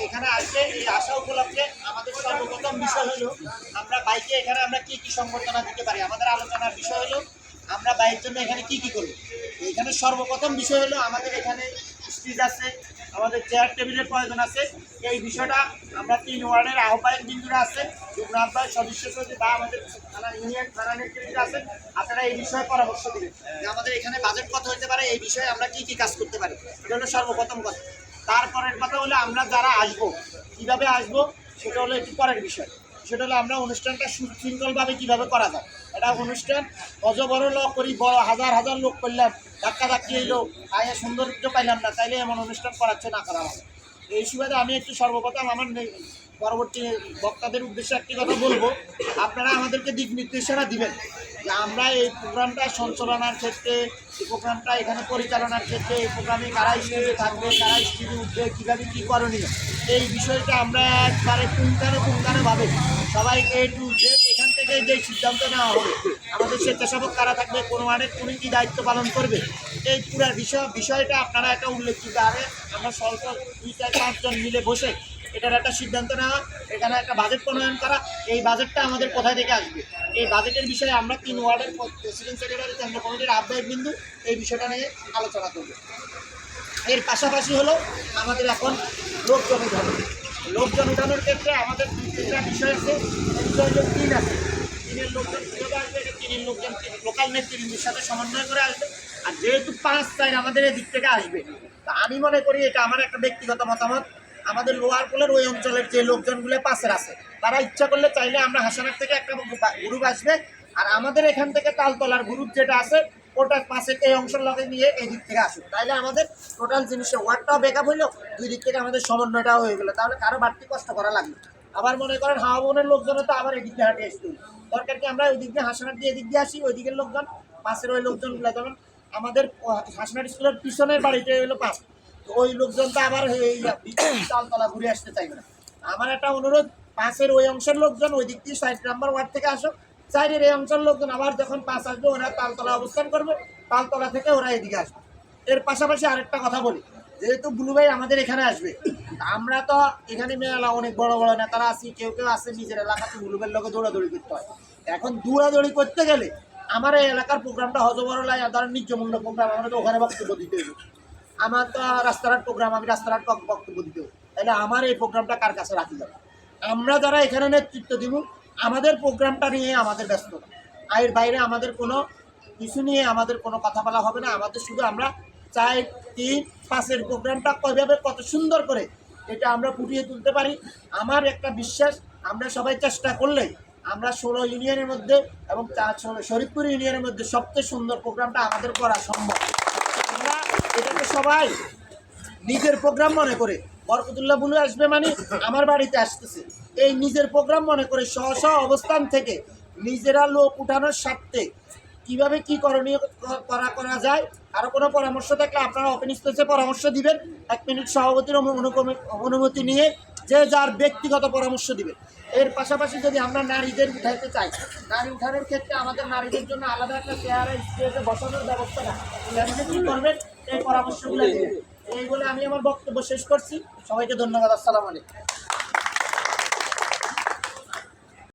এখানে আসলে এই আশা উপলক্ষে আমাদের সর্বপ্রথম বিষয় হলো আমরা বাইকে এখানে আমরা কি কি সংবর্ধনা দিতে পারি। আমাদের আলোচনার বিষয় হলো আমরা বাইকের জন্য এখানে কি কি করব। এখানে সর্বপ্রথম বিষয় হলো আমাদের এখানে স্টেজ আছে, আমাদের চেয়ার টেবিলের প্রয়োজন আছে। এই বিষয়টা আমরা 3 ওয়ার্ডের আহ্বায়ক বিন্দুরা আছে, যুগ্ম আহ্বায়ক সদস্য সচিব বা আমাদের থানা ইউনিয়ন থানা নেতৃত্ব আছে, আপনারা এই বিষয়ে পরামর্শ দিবেন যে আমাদের এখানে বাজেট কত হতে পারে, এই বিষয়ে আমরা কি কি কাজ করতে পারি। এটা হলো সর্বপ্রথম কথা। তারপরের কথা হলো আমরা যারা আসবো কীভাবে আসবো সেটা হলো একটু পরের বিষয়। সেটা হলো আমরা অনুষ্ঠানটা সুশৃঙ্খলভাবে কীভাবে করা যায়। এটা অনুষ্ঠান বড় লোক করি, বড় হাজার হাজার লোক করলাম, ধাক্কা ধাক্কি এলো, আগে সৌন্দর্য পাইলাম না, তাইলে এমন অনুষ্ঠান করাচ্ছে না করা হবে। এই সুবাদে আমি একটু সর্বপ্রথম আমার পরবর্তী বক্তাদের উদ্দেশ্যে একটি কথা বলবো, আপনারা আমাদেরকে দিক নির্দেশনা দিবেন যে আমরা এই প্রোগ্রামটা সঞ্চালনার ক্ষেত্রে, এই প্রোগ্রামটা এখানে পরিচালনার ক্ষেত্রে, এই প্রোগ্রামে কারা স্টেজে থাকবে, কারা স্টেজে উঠবে, কীভাবে কী করণীয়, এই বিষয়টা আমরা একবারে পুঙ্খানুপুঙ্খানুভাবে সবাই A to Z এখান থেকে যে সিদ্ধান্ত নেওয়া হবে, আমাদের স্বেচ্ছাসেবক কারা থাকবে, কোন ওয়ার্ডের কোন কী দায়িত্ব পালন করবে, এই পুরো বিষয়টা আপনারা একটা উল্লেখযোগ্য আরে আমরা স্বল্প 2-4-5 জন মিলে বসে এটার একটা সিদ্ধান্ত নেওয়া, এখানে একটা বাজেট প্রণয়ন করা। এই বাজেটটা আমাদের কোথায় থেকে আসবে, এই বাজেটের বিষয়ে আমরা 3 ওয়ার্ডের প্রেসিডেন্ট সেক্রেটারি কেন্দ্র কমিটির আহ্বায়ক বিন্দু এই বিষয়টা নিয়ে আলোচনা করব। এর পাশাপাশি হলো আমাদের এখন লোকজন উঠানোর ক্ষেত্রে আমাদের 2-3টা বিষয় আছে। বিষয় হলো 3 আছে, 3-এর লোকজন কীভাবে আসবে, এটা 3-এর লোকজন লোকাল নেতৃবৃন্দের সাথে সমন্বয় করে আসবে। আর যেহেতু 5 আমাদের এদিক থেকে আসবে, তা আমি মনে করি এটা আমার একটা ব্যক্তিগত মতামত, আমাদের লোয়ার পোলের ওই অঞ্চলের যে লোকজনগুলো পাশের আছে তারা ইচ্ছা করলে চাইলে আমরা হাসানার থেকে একটা গ্রুপ আসবে, আর আমাদের এখান থেকে তালতলার গ্রুপ যেটা আছে ওটা পাশের এই অংশের লগে নিয়ে এই দিক থেকে আসুক, তাইলে আমাদের টোটাল জিনিসটা ওয়ার্ডটাও বেকআপ হইলো, 2 দিক থেকে আমাদের সমন্বয়টাও হয়ে গেলো, তাহলে কারো বাড়তি কষ্ট করা লাগবে। আবার মনে করেন হাওয়া বনের লোকজনও তো আবার এদিক দিয়ে হাঁটে আসতে দরকার কি আমরা ওই দিক দিয়ে হাসানার দিয়ে এদিক দিয়ে আসি, ওই দিকের লোকজন পাশের ওই লোকজনগুলো, যেমন আমাদের হাসনার স্কুলের পিছনের বাড়িটা হলো পাশ, ওই লোকজনটা আবার এই তালতলা ঘুরে আসতে চাইবে না। আমার একটা অনুরোধ, পাশের ওই অংশের লোকজন ওই দিক দিয়ে 60 নম্বর ওয়ার্ড থেকে আসো, 4-এর এই অঞ্চলের লোকজন আবার যখন 5 আসবে ওরা তালতলা অবস্থান করবে, তালতলা থেকে ওরা এদিকে আসবে। এর পাশাপাশি আরেকটা কথা বলি, যেহেতু বুলু ভাই আমাদের এখানে আসবে, আমরা তো এখানে মেলা অনেক বড় বড় নেতারা আছি, কেউ কেউ আছে নিজের এলাকাতে বুলু ভাইয়ের লোকে দৌড়াদৌড়ি করতে হয়। এখন দৌড়াদৌড়ি করতে গেলে আমার এই এলাকার প্রোগ্রামটা হজবরলায় ধরেন নির্জমূল্য প্রোগ্রাম, আমরা তো ওখানে বক্তব্য দিতে হবে, আমার তো রাস্তাঘাট প্রোগ্রাম, আমি রাস্তাঘাট বক্তব্য দিতে হবে, তাহলে আমার এই প্রোগ্রামটা কার কাছে রাখি যাবে। আমরা যারা এখানে নেতৃত্ব দিব আমাদের প্রোগ্রামটা নিয়ে আমাদের ব্যস্ত, এর বাইরে আমাদের কোনো কিছু নিয়ে আমাদের কোনো কথা বলা হবে না। আমাদের শুধু আমরা 4-3-5-এর প্রোগ্রামটা কীভাবে কত সুন্দর করে এটা আমরা ফুটিয়ে তুলতে পারি। আমার একটা বিশ্বাস, আমরা সবাই চেষ্টা করলে আমরা 16 ইউনিয়নের মধ্যে এবং শরীফপুর ইউনিয়নের মধ্যে সবচেয়ে সুন্দর প্রোগ্রামটা আমাদের করা সম্ভব। আমরা এটাকে সবাই নিজের প্রোগ্রাম মনে করে, বরকতুল্লাহ বুলু আসবে মানে আমার বাড়িতে আসতেছে, এই নিজের প্রোগ্রাম মনে করে স্ব অবস্থান থেকে নিজেরা লোক উঠানোর স্বার্থে কীভাবে কী করণীয় করা যায়, আরও কোনো পরামর্শ থাকলে আপনারা ওপেন স্পেসে পরামর্শ দিবেন। 1 মিনিট সভাপতির অনুমতি নিয়ে যে যার ব্যক্তিগত পরামর্শ দিবেন। এর পাশাপাশি যদি আমরা নারীদের উঠাইতে চাই, নারী উঠানোর ক্ষেত্রে আমাদের নারীদের জন্য আলাদা একটা চেয়ারে স্টেজে বসানোর ব্যবস্থাটা কী করবেন, এই পরামর্শগুলো দিবেন। এই বলে আমি আমার বক্তব্য শেষ করছি। সবাইকে ধন্যবাদ। আসসালামু আলাইকুম।